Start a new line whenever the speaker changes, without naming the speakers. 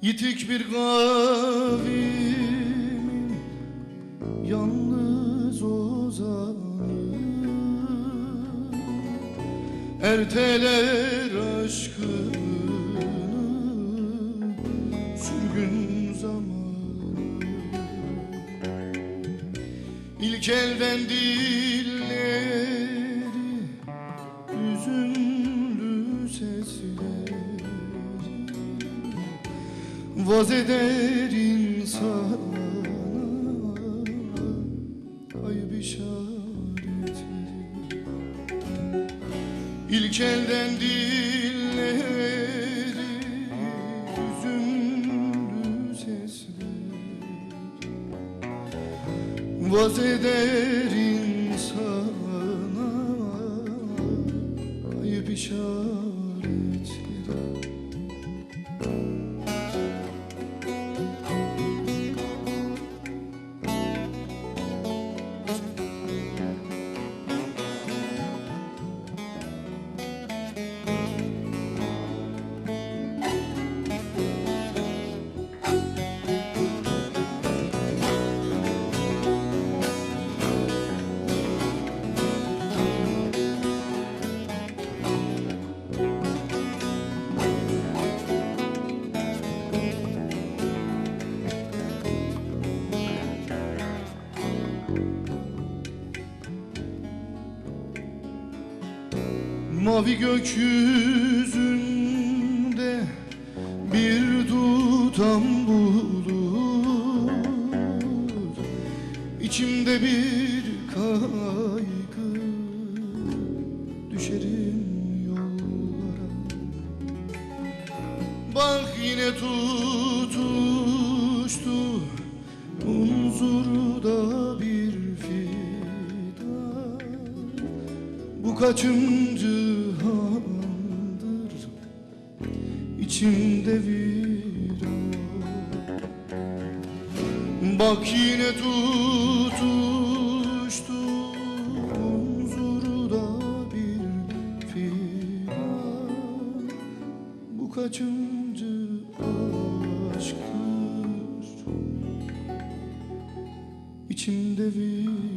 Yitik bir kavimin yalnız ozanı, erteler aşkını sürgün zamanı. İlk elden dilleri, hüzünlü sesleri vaz eder insana kayıp işaretleri. İlk elden dilleri, hüzünlü sesleri vaz eder insana kayıp işaretleri. Mavi gökyüzünde bir tutam bulut, içimde bir kaygı, düşerim yollara. Bak yine tutuştu huzurda bir fidan, bu kaçıncı handır içimde viran. Bak yine tutuştu huzurda bir fidan, bu kaçıncı aşktır içimde viran.